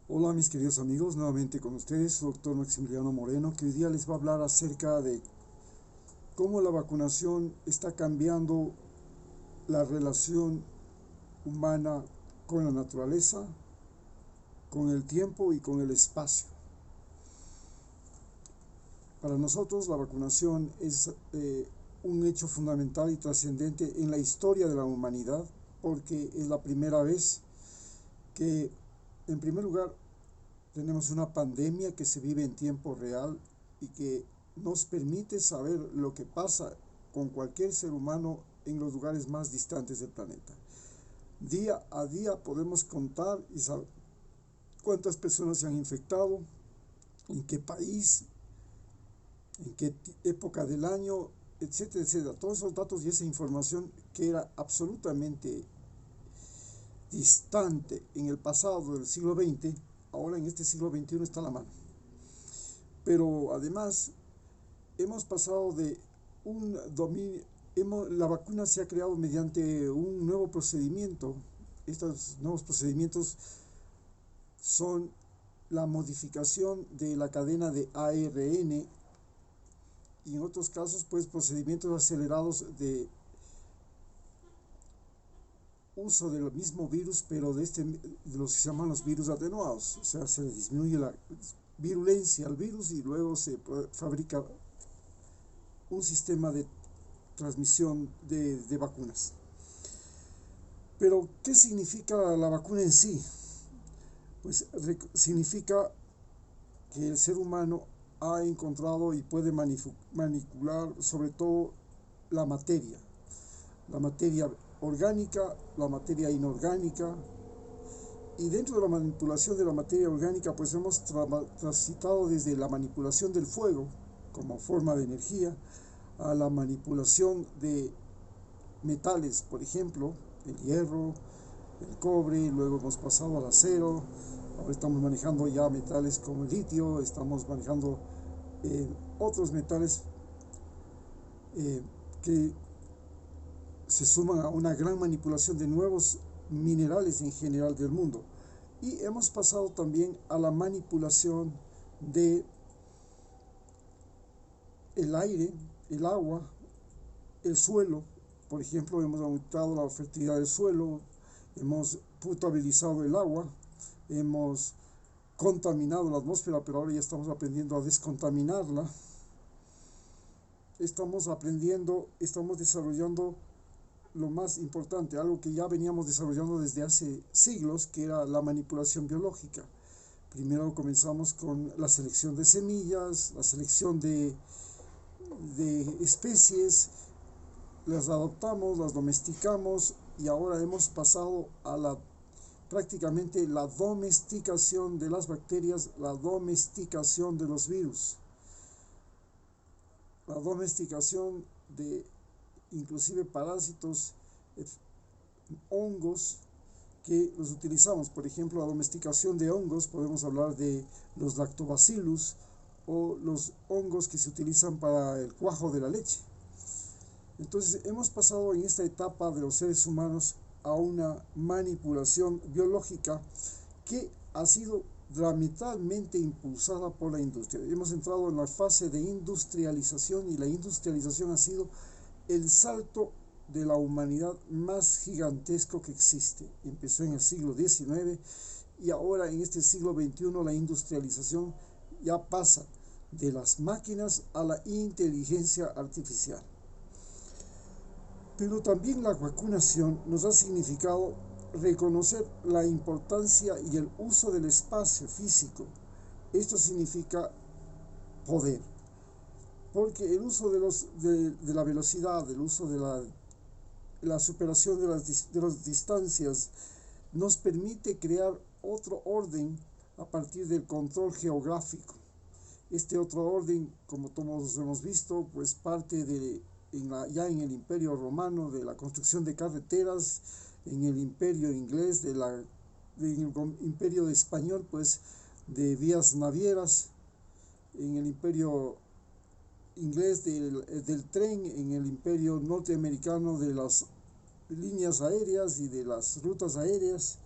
Hola mis queridos amigos, nuevamente con ustedes, doctor Maximiliano Moreno, que hoy día les va a hablar acerca de cómo la vacunación está cambiando la relación humana con la naturaleza, con el tiempo y con el espacio. Para nosotros la vacunación es un hecho fundamental y trascendente en la historia de la humanidad porque es la primera vez que, en primer lugar, tenemos una pandemia que se vive en tiempo real y que nos permite saber lo que pasa con cualquier ser humano en los lugares más distantes del planeta. Día a día podemos contar y saber cuántas personas se han infectado, en qué país, en qué época del año, etcétera, etcétera. Todos esos datos y esa información que era absolutamente distante en el pasado del siglo XX, ahora en este siglo XXI está a la mano. Pero además hemos pasado de un dominio, la vacuna se ha creado mediante un nuevo procedimiento. Estos nuevos procedimientos son la modificación de la cadena de ARN y en otros casos pues procedimientos acelerados de uso del mismo virus, pero de los que se llaman los virus atenuados. O sea, se disminuye la virulencia al virus y luego se fabrica un sistema de transmisión de vacunas. Pero, ¿qué significa la vacuna en sí? Pues significa que el ser humano ha encontrado y puede manipular sobre todo la materia orgánica, la materia inorgánica, y dentro de la manipulación de la materia orgánica pues hemos transitado desde la manipulación del fuego como forma de energía a la manipulación de metales, por ejemplo, el hierro, el cobre, luego hemos pasado al acero, ahora estamos manejando ya metales como el litio, estamos manejando otros metales eh, que se suman a una gran manipulación de nuevos minerales en general del mundo. Y hemos pasado también a la manipulación de el aire, el agua, el suelo. Por ejemplo, hemos aumentado la fertilidad del suelo, hemos potabilizado el agua, hemos contaminado la atmósfera, pero ahora ya estamos aprendiendo a descontaminarla. Estamos desarrollando lo más importante, algo que ya veníamos desarrollando desde hace siglos, que era la manipulación biológica. Primero comenzamos con la selección de semillas, la selección de especies, las adoptamos, las domesticamos y ahora hemos pasado a prácticamente la domesticación de las bacterias, la domesticación de los virus, la domesticación de inclusive parásitos, hongos que los utilizamos. Por ejemplo, la domesticación de hongos, podemos hablar de los lactobacillus o los hongos que se utilizan para el cuajo de la leche. Entonces hemos pasado en esta etapa de los seres humanos a una manipulación biológica que ha sido dramaticalmente impulsada por la industria. Hemos entrado en la fase de industrialización y la industrialización ha sido el salto de la humanidad más gigantesco que existe. Empezó en el siglo XIX y ahora en este siglo XXI la industrialización ya pasa de las máquinas a la inteligencia artificial. Pero también la vacunación nos ha significado reconocer la importancia y el uso del espacio físico. Esto significa poder, porque el uso de la velocidad, el uso de la superación de las distancias nos permite crear otro orden a partir del control geográfico. Este otro orden, como todos hemos visto, pues parte ya en el Imperio Romano de la construcción de carreteras, en el Imperio Inglés, en el Imperio Español, pues de vías navieras, en el Imperio Inglés del tren, en el Imperio Norteamericano de las líneas aéreas y de las rutas aéreas.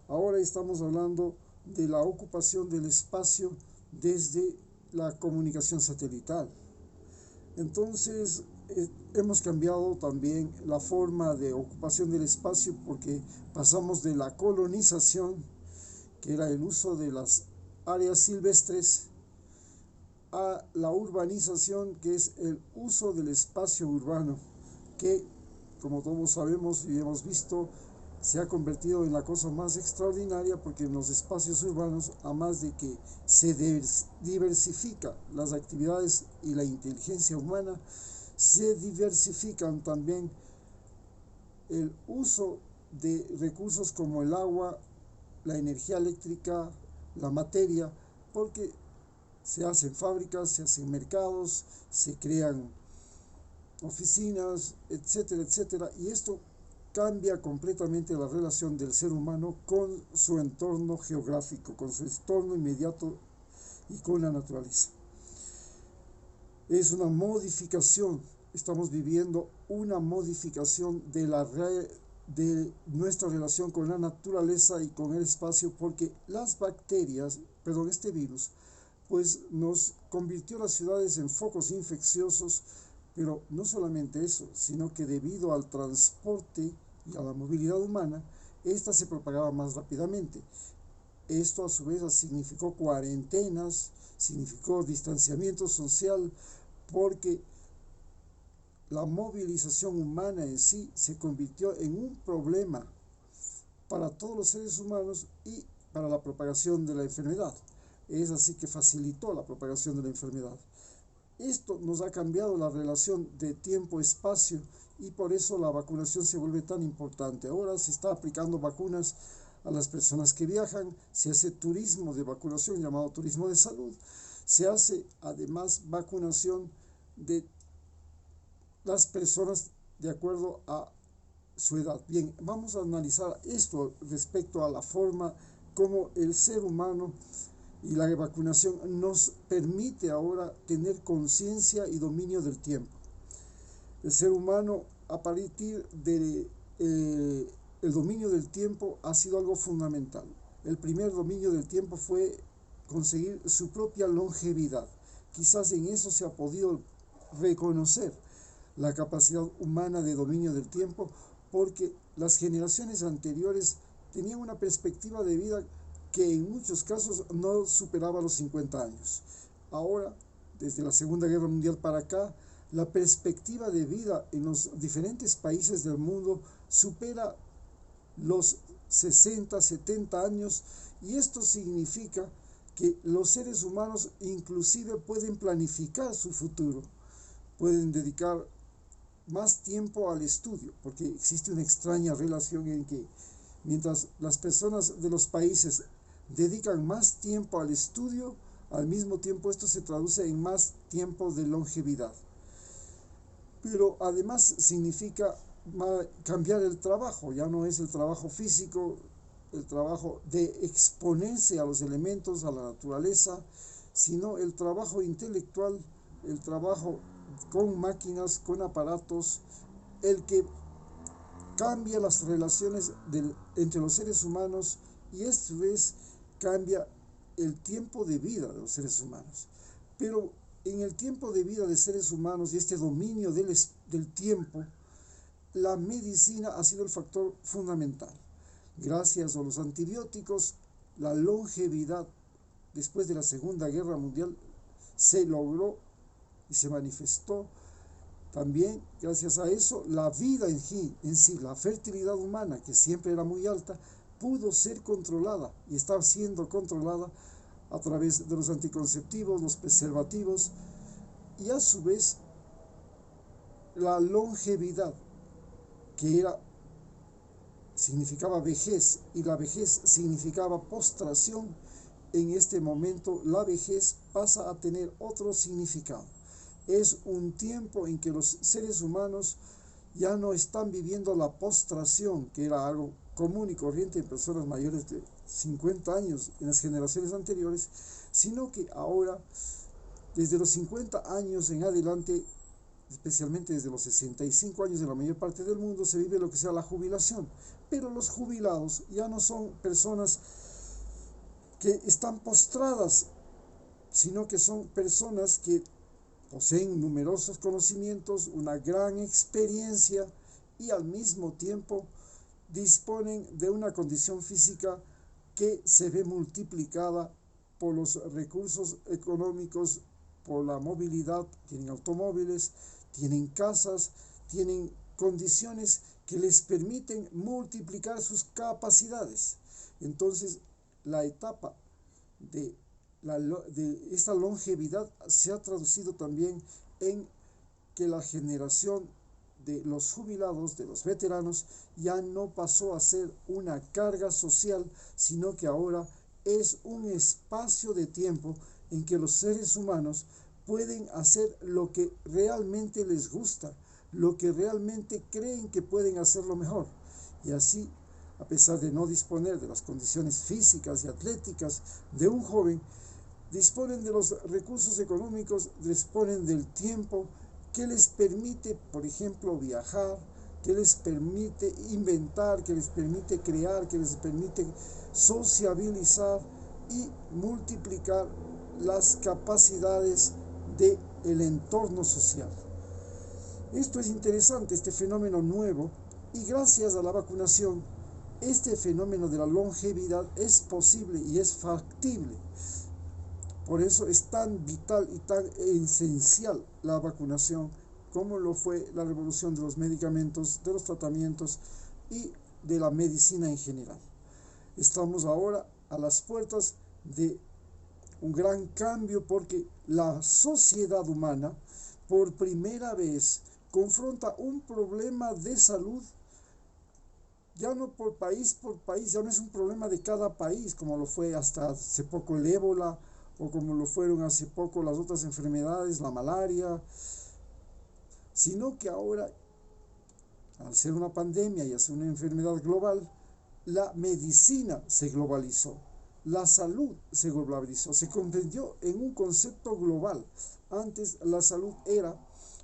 Ahora estamos hablando de la ocupación del espacio desde la comunicación satelital. Entonces, hemos cambiado también la forma de ocupación del espacio porque pasamos de la colonización, que era el uso de las áreas silvestres, a la urbanización, que es el uso del espacio urbano, que, como todos sabemos y hemos visto, se ha convertido en la cosa más extraordinaria porque en los espacios urbanos, a más de que se diversifica las actividades y la inteligencia humana, se diversifican también el uso de recursos como el agua, la energía eléctrica, la materia, porque se hacen fábricas, se hacen mercados, se crean oficinas, etcétera, etcétera, y esto cambia completamente la relación del ser humano con su entorno geográfico, con su entorno inmediato y con la naturaleza. Es una modificación, estamos viviendo una modificación de nuestra relación con la naturaleza y con el espacio, porque las bacterias, perdón, este virus, pues nos convirtió las ciudades en focos infecciosos, pero no solamente eso, sino que debido al transporte y a la movilidad humana, esta se propagaba más rápidamente. Esto a su vez significó cuarentenas, significó distanciamiento social, porque la movilización humana en sí se convirtió en un problema para todos los seres humanos y para la propagación de la enfermedad. Es así que facilitó la propagación de la enfermedad. Esto nos ha cambiado la relación de tiempo-espacio y por eso la vacunación se vuelve tan importante. Ahora se está aplicando vacunas a las personas que viajan, se hace turismo de vacunación llamado turismo de salud, se hace además vacunación de las personas de acuerdo a su edad. Bien, vamos a analizar esto respecto a la forma como el ser humano y la vacunación nos permite ahora tener conciencia y dominio del tiempo. El ser humano, a partir del dominio del tiempo, ha sido algo fundamental. El primer dominio del tiempo fue conseguir su propia longevidad. Quizás en eso se ha podido reconocer la capacidad humana de dominio del tiempo, porque las generaciones anteriores tenían una perspectiva de vida que en muchos casos no superaba los 50 años. Ahora, desde la Segunda Guerra Mundial para acá, la perspectiva de vida en los diferentes países del mundo supera los 60, 70 años, y esto significa que los seres humanos inclusive pueden planificar su futuro, pueden dedicar más tiempo al estudio, porque existe una extraña relación en que mientras las personas de los países dedican más tiempo al estudio, al mismo tiempo esto se traduce en más tiempo de longevidad. Pero además significa cambiar el trabajo, ya no es el trabajo físico, el trabajo de exponerse a los elementos, a la naturaleza, sino el trabajo intelectual, el trabajo con máquinas, con aparatos, el que cambia las relaciones entre los seres humanos, y esta vez cambia el tiempo de vida de los seres humanos. Pero en el tiempo de vida de seres humanos y este dominio del tiempo, la medicina ha sido el factor fundamental. Gracias a los antibióticos, la longevidad después de la Segunda Guerra Mundial se logró y se manifestó. También, gracias a eso, la vida en sí, la fertilidad humana, que siempre era muy alta, pudo ser controlada y está siendo controlada a través de los anticonceptivos, los preservativos, y a su vez la longevidad, que significaba vejez, y la vejez significaba postración. En este momento la vejez pasa a tener otro significado. Es un tiempo en que los seres humanos ya no están viviendo la postración, que era algo común y corriente en personas mayores de 50 años en las generaciones anteriores, sino que ahora, desde los 50 años en adelante, especialmente desde los 65 años en la mayor parte del mundo, se vive lo que sea la jubilación. Pero los jubilados ya no son personas que están postradas, sino que son personas que poseen numerosos conocimientos, una gran experiencia y al mismo tiempo disponen de una condición física que se ve multiplicada por los recursos económicos, por la movilidad. Tienen automóviles, tienen casas, tienen condiciones que les permiten multiplicar sus capacidades. Entonces, la etapa de esta longevidad se ha traducido también en que la generación de los jubilados, de los veteranos, ya no pasó a ser una carga social, sino que ahora es un espacio de tiempo en que los seres humanos pueden hacer lo que realmente les gusta, lo que realmente creen que pueden hacerlo mejor. Y así, a pesar de no disponer de las condiciones físicas y atléticas de un joven, disponen de los recursos económicos, disponen del tiempo que les permite, por ejemplo, viajar, que les permite inventar, que les permite crear, que les permite sociabilizar y multiplicar las capacidades del entorno social. Esto es interesante, este fenómeno nuevo, y gracias a la vacunación, este fenómeno de la longevidad es posible y es factible. Por eso es tan vital y tan esencial la vacunación como lo fue la revolución de los medicamentos, de los tratamientos y de la medicina en general. Estamos ahora a las puertas de un gran cambio porque la sociedad humana por primera vez confronta un problema de salud ya no por país, ya no es un problema de cada país como lo fue hasta hace poco el ébola, o como lo fueron hace poco las otras enfermedades, la malaria, sino que ahora, al ser una pandemia y al ser una enfermedad global, la medicina se globalizó, la salud se globalizó, se comprendió en un concepto global. Antes la salud era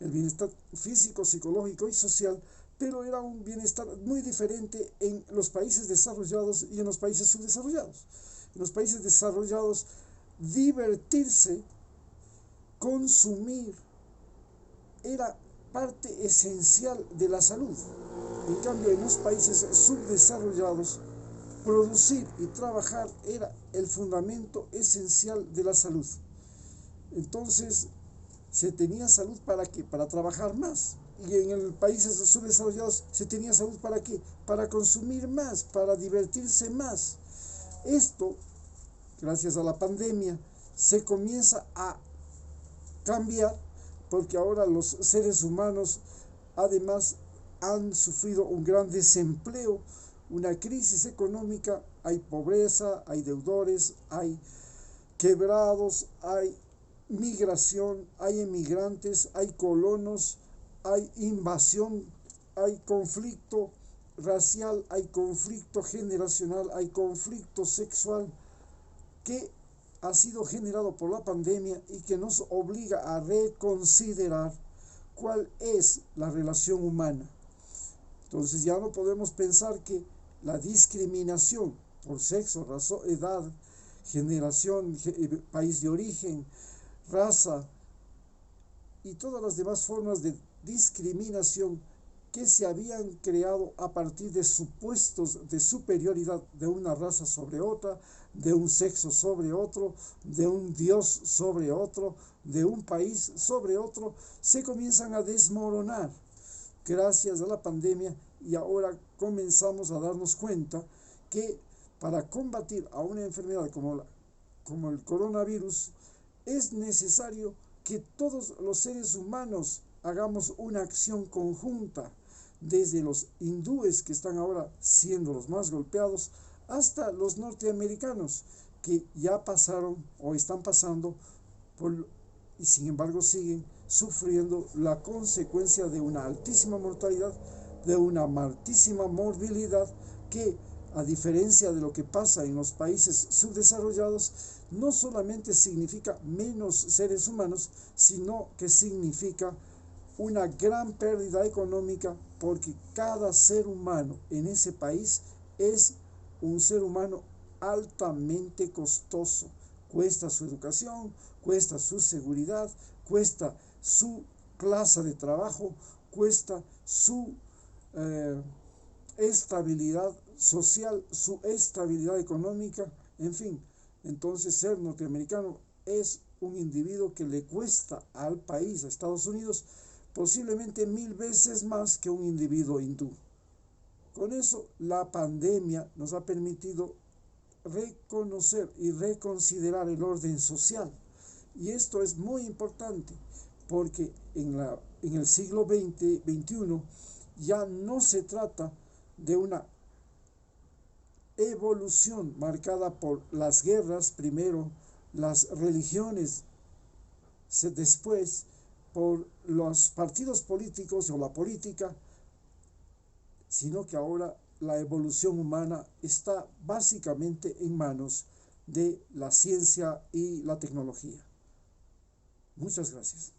el bienestar físico, psicológico y social, pero era un bienestar muy diferente en los países desarrollados y en los países subdesarrollados. En los países desarrollados, divertirse, consumir, era parte esencial de la salud. En cambio, en los países subdesarrollados, producir y trabajar era el fundamento esencial de la salud. Entonces, se tenía salud ¿para qué? Para trabajar más. Y en los países subdesarrollados se tenía salud ¿para qué? Para consumir más, para divertirse más. Esto, gracias a la pandemia, se comienza a cambiar porque ahora los seres humanos además han sufrido un gran desempleo, una crisis económica, hay pobreza, hay deudores, hay quebrados, hay migración, hay emigrantes, hay colonos, hay invasión, hay conflicto racial, hay conflicto generacional, hay conflicto sexual que ha sido generado por la pandemia y que nos obliga a reconsiderar cuál es la relación humana. Entonces ya no podemos pensar que la discriminación por sexo, razón, edad, generación, país de origen, raza y todas las demás formas de discriminación que se habían creado a partir de supuestos de superioridad de una raza sobre otra, de un sexo sobre otro, de un dios sobre otro, de un país sobre otro, se comienzan a desmoronar gracias a la pandemia, y ahora comenzamos a darnos cuenta que para combatir a una enfermedad como el coronavirus es necesario que todos los seres humanos hagamos una acción conjunta, desde los hindúes que están ahora siendo los más golpeados hasta los norteamericanos que ya pasaron o están pasando y sin embargo siguen sufriendo la consecuencia de una altísima mortalidad, de una altísima morbilidad que, a diferencia de lo que pasa en los países subdesarrollados, no solamente significa menos seres humanos, sino que significa una gran pérdida económica, porque cada ser humano en ese país es un ser humano altamente costoso. Cuesta su educación, cuesta su seguridad, cuesta su plaza de trabajo, cuesta su estabilidad social, su estabilidad económica, en fin. Entonces, ser norteamericano es un individuo que le cuesta al país, a Estados Unidos, posiblemente 1000 veces más que un individuo hindú. Con eso, la pandemia nos ha permitido reconocer y reconsiderar el orden social. Y esto es muy importante porque en el siglo XXI ya no se trata de una evolución marcada por las guerras primero, las religiones después, por los partidos políticos o la política, sino que ahora la evolución humana está básicamente en manos de la ciencia y la tecnología. Muchas gracias.